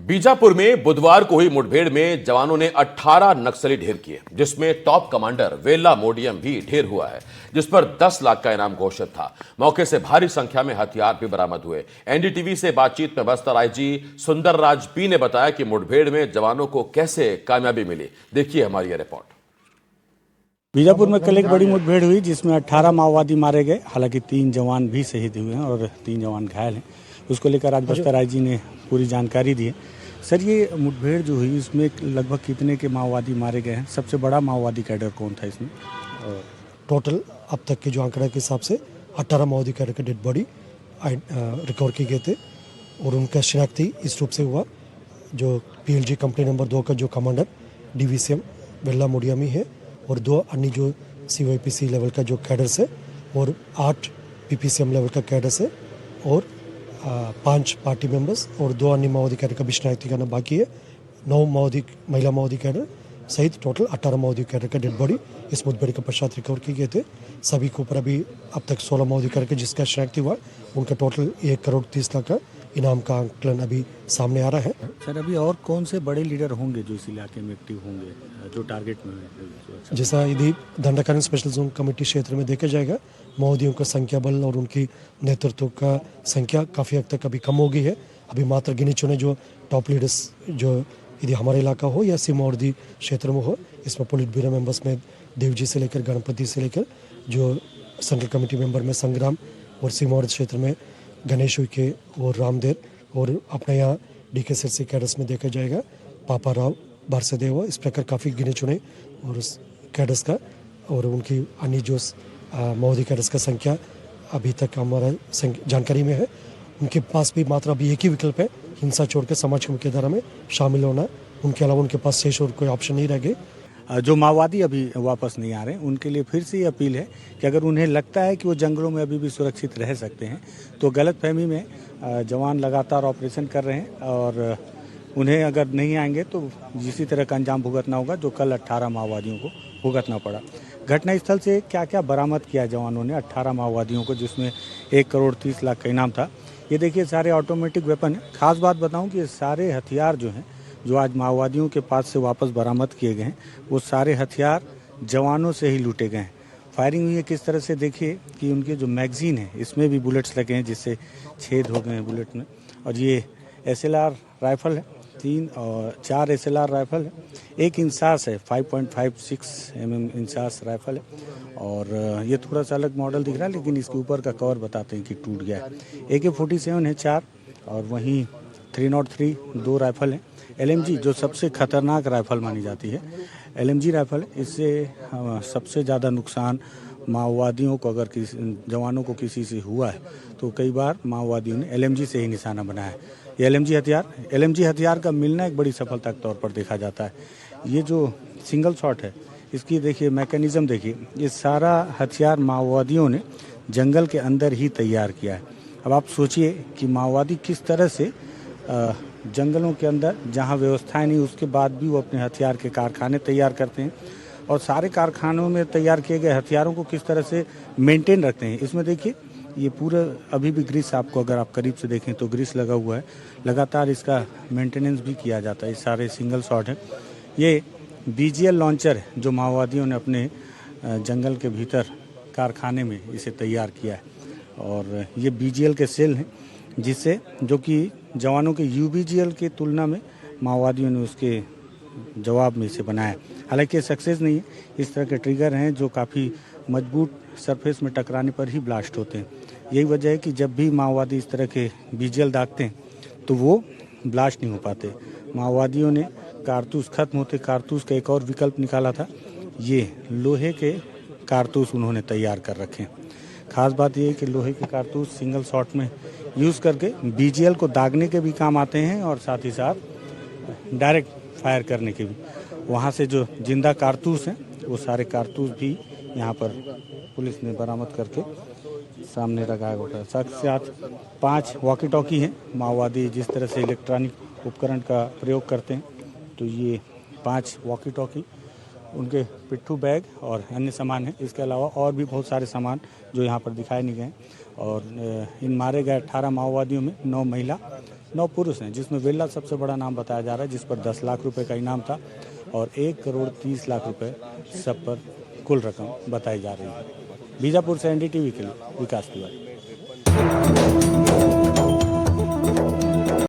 बीजापुर में बुधवार को हुई मुठभेड़ में जवानों ने 18 नक्सली ढेर किए, जिसमें टॉप कमांडर वेला मोडियम भी ढेर हुआ है, जिस पर 10 लाख का इनाम घोषित था। मौके से भारी संख्या में हथियार भी बरामद हुए। एनडीटीवी से बातचीत में बस्तर आईजी सुंदर राज पी ने बताया कि मुठभेड़ में जवानों को कैसे कामयाबी मिली। देखिए हमारी यह रिपोर्ट। बीजापुर में कल एक बड़ी मुठभेड़ हुई जिसमें 18 माओवादी मारे गए। हालांकि 3 जवान भी शहीद हुए हैं और 3 जवान घायल हैं। उसको लेकर आज बस्तर आईजी ने पूरी जानकारी दी है। सर, ये मुठभेड़ जो हुई इसमें लगभग कितने के माओवादी मारे गए हैं? सबसे बड़ा माओवादी कैडर कौन था इसमें? टोटल अब तक के जो आंकड़ा के हिसाब से 18 माओवादी कैडर के डेड बॉडी रिकवर किए गए थे और उनका शिनाख्ती इस रूप से हुआ। जो PLG कंपनी नंबर 2 का जो कमांडर DVCM वेला मोडियमी है और 2 अन्य जो CYPC लेवल का जो कैडर्स है और 8 PPCM लेवल का कैडर्स है और 5 पार्टी मेंबर्स और 2 अन्य माओवादी कैडर का भी शिनाख्ती करना बाकी है। 9 महिला माओवादी कैडर सहित टोटल 18 माओवादी कैडर का डेड बॉडी इस मुठभेड़ के पश्चात रिकवर किए गए थे। सभी के ऊपर अभी अब तक 16 माओवादी कैडर के जिसका शिनाख्ती हुआ, उनका टोटल 1 करोड़ 30 लाख का इनाम का आंकलन अभी सामने आ रहा है। सर, अभी और कौन से बड़े लीडर होंगे जो इस इलाके में एक्टिव होंगे, जो टारगेट में होंगे? जैसा यदि दंडाकारण स्पेशल जोन कमेटी क्षेत्र में देखा जाएगा, माओवादियों का संख्या बल और उनकी नेतृत्व का संख्या काफ़ी हद तक अभी कम हो गई है। अभी मात्र गिने चुने जो टॉप लीडर्स जो यदि हमारे इलाका हो या सीमावर्ती क्षेत्र में हो, इसमें पोलिट ब्यूरो मेंबर्स में देवजी से लेकर गणपति से लेकर जो सेंट्रल कमेटी मेंबर में संग्राम और सीमावर्ती क्षेत्र में गणेश उइके और रामदेव और अपने यहाँ DK सिरसी कैडर्स में देखा जाएगा पापा राव बारसदेव। इस प्रकार काफ़ी गिने चुने और उस कैडर्स का और उनकी अन्य जो माओवादी कैडर्स का संख्या अभी तक हमारा जानकारी में है। उनके पास भी मात्र अभी एक ही विकल्प है, हिंसा छोड़कर समाज की मुख्य धारा में शामिल होना। उनके अलावा उनके पास शेष और कोई ऑप्शन नहीं रह गए। जो माओवादी अभी वापस नहीं आ रहे हैं उनके लिए फिर से ये अपील है कि अगर उन्हें लगता है कि वो जंगलों में अभी भी सुरक्षित रह सकते हैं तो गलतफहमी में जवान लगातार ऑपरेशन कर रहे हैं और उन्हें अगर नहीं आएंगे तो इसी तरह का अंजाम भुगतना होगा जो कल 18 माओवादियों को भुगतना पड़ा। घटनास्थल से क्या क्या बरामद किया जवानों ने 18 माओवादियों को, जिसमें 1 करोड़ 30 लाख का इनाम था। ये देखिए सारे ऑटोमेटिक वेपन है। खास बात बताऊं कि ये सारे हथियार जो हैं जो आज माओवादियों के पास से वापस बरामद किए गए हैं वो सारे हथियार जवानों से ही लूटे गए हैं। फायरिंग हुई है किस तरह से देखिए कि उनके जो मैगजीन है इसमें भी बुलेट्स लगे हैं जिससे छेद हो गए हैं बुलेट में। और ये SLR राइफल है, 3 और 4 SLR राइफल है, एक इंसास है 5.56 mm इंसास राइफल है और ये थोड़ा सा अलग मॉडल दिख रहा है लेकिन इसके ऊपर का कवर बताते हैं कि टूट गया है। AK-47 है 4 और वहीं 303 2 राइफल है। LMG जो सबसे खतरनाक राइफल मानी जाती है, LMG राइफल, इससे सबसे ज़्यादा नुकसान माओवादियों को अगर किसी जवानों को किसी से हुआ है तो कई बार माओवादियों ने LMG से ही निशाना बनाया है। ये LMG हथियार का मिलना एक बड़ी सफलता के तौर पर देखा जाता है। ये जो सिंगल शॉट है इसकी देखिए मैकेनिज्म देखिए, ये सारा हथियार माओवादियों ने जंगल के अंदर ही तैयार किया है। अब आप सोचिए कि माओवादी किस तरह से जंगलों के अंदर जहां व्यवस्थाएं नहीं उसके बाद भी वो अपने हथियार के कारखाने तैयार करते हैं और सारे कारखानों में तैयार किए गए हथियारों को किस तरह से मेंटेन रखते हैं। इसमें देखिए ये पूरा अभी भी ग्रीस, आपको अगर आप करीब से देखें तो ग्रीस लगा हुआ है, लगातार इसका मेंटेनेंस भी किया जाता है। ये सारे सिंगल शॉट है। ये BGL लॉन्चर है जो माओवादियों ने अपने जंगल के भीतर कारखाने में इसे तैयार किया है और ये BGL के सेल हैं जिससे जो कि जवानों के UBGL की तुलना में माओवादियों ने उसके जवाब में इसे बनाया। हालांकि ये सक्सेस नहीं है। इस तरह के ट्रिगर हैं जो काफ़ी मजबूत सरफेस में टकराने पर ही ब्लास्ट होते हैं। यही वजह है कि जब भी माओवादी इस तरह के BGL दागते हैं तो वो ब्लास्ट नहीं हो पाते। माओवादियों ने कारतूस खत्म होते कारतूस का एक और विकल्प निकाला था, ये लोहे के कारतूस उन्होंने तैयार कर रखे हैं। खास बात यह है कि लोहे के कारतूस सिंगल शॉट में यूज़ करके BGL को दागने के भी काम आते हैं और साथ ही साथ डायरेक्ट फायर करने के भी। वहाँ से जो जिंदा कारतूस हैं वो सारे कारतूस भी यहाँ पर पुलिस ने बरामद करके सामने रखा है। साथ ही साथ 5 वॉकी टॉकी हैं। माओवादी जिस तरह से इलेक्ट्रॉनिक उपकरण का प्रयोग करते हैं तो ये 5 वॉकी टॉकी, उनके पिट्ठू बैग और अन्य सामान हैं। इसके अलावा और भी बहुत सारे सामान जो यहाँ पर दिखाए नहीं गए और इन मारे गए 18 माओवादियों में 9 महिला, 9 पुरुष हैं, जिसमें वेल्ला सबसे बड़ा नाम बताया जा रहा है, जिस पर 10 लाख रुपए का इनाम था और 1,30,00,000 रुपए सब पर कुल रकम बताई जा रही है। बीजापुर से NDTV के लिए विकास तिवारी।